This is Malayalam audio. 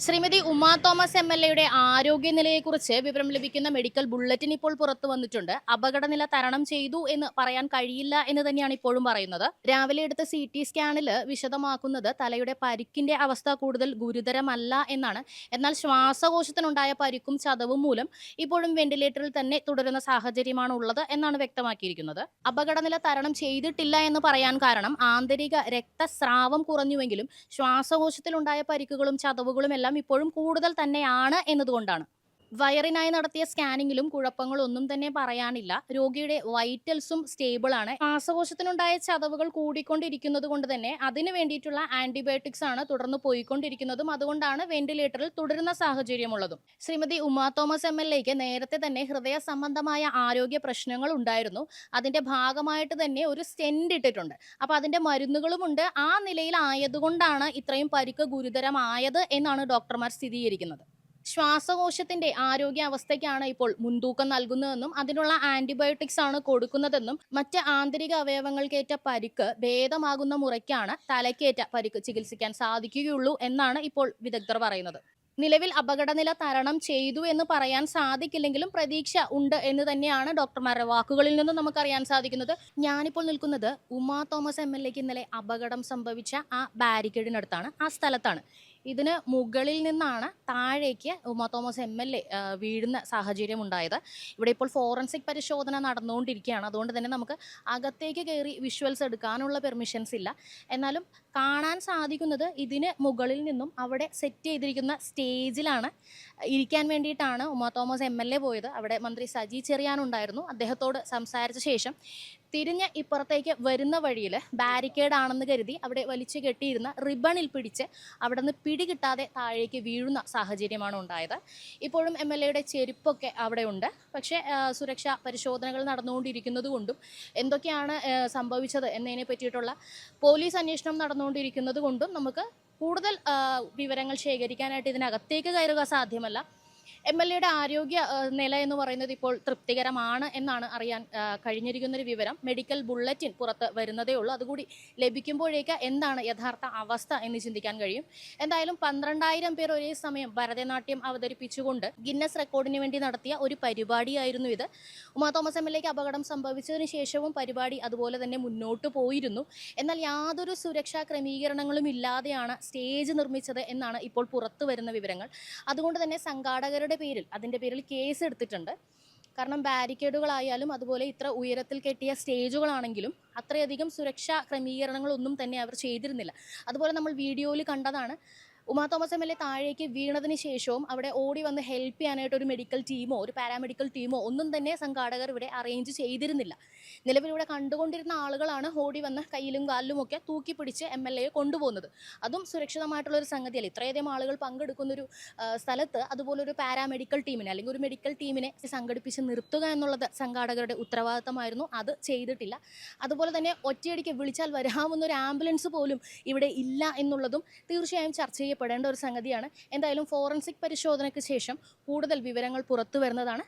ശ്രീമതി ഉമാ തോമസ് എം.എൽ.എയുടെ ആരോഗ്യനിലയെക്കുറിച്ച് വിവരം ലഭിക്കുന്ന മെഡിക്കൽ ബുള്ളറ്റിൻ ഇപ്പോൾ പുറത്തു വന്നിട്ടുണ്ട്. അപകടനില തരണം ചെയ്തു എന്ന് പറയാൻ കഴിയില്ല എന്ന് തന്നെയാണ് ഇപ്പോഴും പറയുന്നത്. രാവിലെ എടുത്ത CT സ്കാനിൽ വിശദമാക്കുന്നത് തലയുടെ പരിക്കിന്റെ അവസ്ഥ കൂടുതൽ ഗുരുതരമല്ല എന്നാണ്. എന്നാൽ ശ്വാസകോശത്തിനുണ്ടായ പരിക്കും ചതവും മൂലം ഇപ്പോഴും വെന്റിലേറ്ററിൽ തന്നെ തുടരുന്ന സാഹചര്യമാണ് ഉള്ളത് എന്നാണ് വ്യക്തമാക്കിയിരിക്കുന്നത്. അപകടനില തരണം ചെയ്തിട്ടില്ല എന്ന് പറയാൻ കാരണം ആന്തരിക രക്തസ്രാവം കുറഞ്ഞുവെങ്കിലും ശ്വാസകോശത്തിലുണ്ടായ പരിക്കുകളും ചതവുകളും എല്ലാം ഇപ്പോഴും കൂടുതൽ തന്നെയാണ് എന്നതുകൊണ്ടാണ്. വയറിനായി നടത്തിയ സ്കാനിങ്ങിലും കുഴപ്പങ്ങളൊന്നും തന്നെ പറയാനില്ല. രോഗിയുടെ വൈറ്റൽസും സ്റ്റേബിൾ ആണ്. ശ്വാസകോശത്തിനുണ്ടായ ചതവുകൾ കൂടിക്കൊണ്ടിരിക്കുന്നത് കൊണ്ട് തന്നെ അതിന് വേണ്ടിയിട്ടുള്ള ആന്റിബയോട്ടിക്സ് ആണ് തുടർന്ന് പോയിക്കൊണ്ടിരിക്കുന്നതും അതുകൊണ്ടാണ് വെന്റിലേറ്ററിൽ തുടരുന്ന സാഹചര്യമുള്ളതും. ശ്രീമതി ഉമാ തോമസ് എം.എൽ.എക്ക് നേരത്തെ തന്നെ ഹൃദയ സംബന്ധമായ ആരോഗ്യ പ്രശ്നങ്ങൾ ഉണ്ടായിരുന്നു. അതിന്റെ ഭാഗമായിട്ട് തന്നെ ഒരു സ്റ്റെന്റ് ഇട്ടിട്ടുണ്ട്. അപ്പൊ അതിന്റെ മരുന്നുകളുമുണ്ട്. ആ നിലയിലായതുകൊണ്ടാണ് ഇത്രയും പരിക്ക് ഗുരുതരമായത് എന്നാണ് ഡോക്ടർമാർ സ്ഥിരീകരിക്കുന്നത്. ശ്വാസകോശത്തിന്റെ ആരോഗ്യാവസ്ഥയ്ക്കാണ് ഇപ്പോൾ മുൻതൂക്കം നൽകുന്നതെന്നും അതിനുള്ള ആന്റിബയോട്ടിക്സ് ആണ് കൊടുക്കുന്നതെന്നും മറ്റ് ആന്തരിക അവയവങ്ങൾക്കേറ്റ പരിക്ക് ഭേദമാകുന്ന മുറയ്ക്കാണ് തലയ്ക്കേറ്റ പരിക്ക് ചികിത്സിക്കാൻ സാധിക്കുകയുള്ളൂ എന്നാണ് ഇപ്പോൾ വിദഗ്ധർ പറയുന്നത്. നിലവിൽ അപകടനില തരണം ചെയ്തു എന്ന് പറയാൻ സാധിക്കില്ലെങ്കിലും പ്രതീക്ഷ ഉണ്ട് എന്ന് തന്നെയാണ് ഡോക്ടർമാരുടെ വാക്കുകളിൽ നിന്ന് നമുക്കറിയാൻ സാധിക്കുന്നത്. ഞാനിപ്പോൾ നിൽക്കുന്നത് ഉമാ തോമസ് എം.എൽ.എക്ക് ഇന്നലെ അപകടം സംഭവിച്ച ആ ബാരിക്കേഡിനടുത്താണ്, ആ സ്ഥലത്താണ്. ഇതിന് മുകളിൽ നിന്നാണ് താഴേക്ക് ഉമാ തോമസ് എം.എൽ.എ വീഴുന്ന സാഹചര്യം ഉണ്ടായത്. ഇവിടെ ഇപ്പോൾ ഫോറൻസിക് പരിശോധന നടന്നുകൊണ്ടിരിക്കുകയാണ്. അതുകൊണ്ട് തന്നെ നമുക്ക് അകത്തേക്ക് കയറി വിഷ്വൽസ് എടുക്കാനുള്ള പെർമിഷൻസ് ഇല്ല. എന്നാലും കാണാൻ സാധിക്കുന്നത് ഇതിന് മുകളിൽ നിന്നും അവിടെ സെറ്റ് ചെയ്തിരിക്കുന്ന സ്റ്റേജിലാണ് ഇരിക്കാൻ വേണ്ടിയിട്ടാണ് ഉമാ തോമസ് എം.എൽ.എ പോയത്. അവിടെ മന്ത്രി സജി ചെറിയാൻ ഉണ്ടായിരുന്നു. അദ്ദേഹത്തോട് സംസാരിച്ച ശേഷം തിരിഞ്ഞ് ഇപ്പുറത്തേക്ക് വരുന്ന വഴിയിൽ ബാരിക്കേഡ് ആണെന്ന് കരുതി അവിടെ വലിച്ചു കെട്ടിയിരുന്ന റിബണിൽ പിടിച്ച് അവിടെ നിന്ന് പിടികിട്ടാതെ താഴേക്ക് വീഴുന്ന സാഹചര്യമാണ് ഉണ്ടായത്. ഇപ്പോഴും എം.എൽ.എയുടെ ചെരുപ്പൊക്കെ അവിടെ ഉണ്ട്. പക്ഷേ സുരക്ഷാ പരിശോധനകൾ നടന്നുകൊണ്ടിരിക്കുന്നത് കൊണ്ടും എന്തൊക്കെയാണ് സംഭവിച്ചത് എന്നതിനെ പറ്റിയിട്ടുള്ള പോലീസ് അന്വേഷണം നടന്നുകൊണ്ടിരിക്കുന്നത് കൊണ്ടും നമുക്ക് കൂടുതൽ വിവരങ്ങൾ ശേഖരിക്കാനായിട്ട് ഇതിനകത്തേക്ക് കയറുക സാധ്യമല്ല. എം.എൽ.എയുടെ ആരോഗ്യ നില എന്ന് പറയുന്നത് ഇപ്പോൾ തൃപ്തികരമാണ് എന്നാണ് അറിയാൻ കഴിഞ്ഞിരിക്കുന്നൊരു വിവരം. മെഡിക്കൽ ബുള്ളറ്റിൻ പുറത്ത് വരുന്നതേ ഉള്ളൂ. അതുകൂടി ലഭിക്കുമ്പോഴേക്ക് എന്താണ് യഥാർത്ഥ അവസ്ഥ എന്ന് ചിന്തിക്കാൻ കഴിയും. എന്തായാലും 12,000 പേർ ഒരേ സമയം ഭരതനാട്യം അവതരിപ്പിച്ചുകൊണ്ട് ഗിന്നസ് റെക്കോർഡിന് വേണ്ടി നടത്തിയ ഒരു പരിപാടിയായിരുന്നു ഇത്. ഉമാ തോമസ് എം.എൽ.എക്ക് അപകടം സംഭവിച്ചതിന് ശേഷവും പരിപാടി അതുപോലെ തന്നെ മുന്നോട്ട് പോയിരുന്നു. എന്നാൽ യാതൊരു സുരക്ഷാ ക്രമീകരണങ്ങളും ഇല്ലാതെയാണ് സ്റ്റേജ് നിർമ്മിച്ചത് എന്നാണ് ഇപ്പോൾ പുറത്തു വരുന്ന വിവരങ്ങൾ. അതുകൊണ്ട് തന്നെ സംഘാടകരുടെ അതിന്റെ പേരിൽ കേസ് എടുത്തിട്ടുണ്ട്. കാരണം ബാരിക്കേഡുകളായാലും അതുപോലെ ഇത്ര ഉയരത്തിൽ കെട്ടിയ സ്റ്റേജുകളാണെങ്കിലും അത്രയധികം സുരക്ഷാ ക്രമീകരണങ്ങളൊന്നും തന്നെ അവർ ചെയ്തിരുന്നില്ല. അതുപോലെ നമ്മൾ വീഡിയോയിൽ കണ്ടതാണ്, ഉമാ തോമസ് എം.എൽ.എ താഴേക്ക് വീണതിന് ശേഷവും അവിടെ ഓടി വന്ന് ഹെൽപ്പ് ചെയ്യാനായിട്ട് ഒരു മെഡിക്കൽ ടീമോ ഒരു പാരാമെഡിക്കൽ ടീമോ ഒന്നും തന്നെ സംഘാടകർ ഇവിടെ അറേഞ്ച് ചെയ്തിരുന്നില്ല. നിലവിലിവിടെ കണ്ടുകൊണ്ടിരുന്ന ആളുകളാണ് ഓടി വന്ന് കയ്യിലും കാലിലും ഒക്കെ തൂക്കി പിടിച്ച് എം.എൽ.എയെ കൊണ്ടുപോകുന്നത്. അതും സുരക്ഷിതമായിട്ടുള്ളൊരു സംഗതിയല്ല. ഇത്രയധികം ആളുകൾ പങ്കെടുക്കുന്നൊരു സ്ഥലത്ത് അതുപോലൊരു പാരാമെഡിക്കൽ ടീമിനെ അല്ലെങ്കിൽ ഒരു മെഡിക്കൽ ടീമിനെ സംഘടിപ്പിച്ച് നിർത്തുക എന്നുള്ളത് സംഘാടകരുടെ ഉത്തരവാദിത്തമായിരുന്നു. അത് ചെയ്തിട്ടില്ല. അതുപോലെ തന്നെ ഒറ്റയടിക്ക് വിളിച്ചാൽ വരാവുന്നൊരു ആംബുലൻസ് പോലും ഇവിടെ ഇല്ല എന്നുള്ളതും തീർച്ചയായും ചർച്ച ചെയ്യപ്പെടേണ്ട ഒരു സംഗതിയാണ്. എന്തായാലും ഫോറൻസിക് പരിശോധനയ്ക്ക് ശേഷം കൂടുതൽ വിവരങ്ങൾ പുറത്തു വരുന്നതാണ്.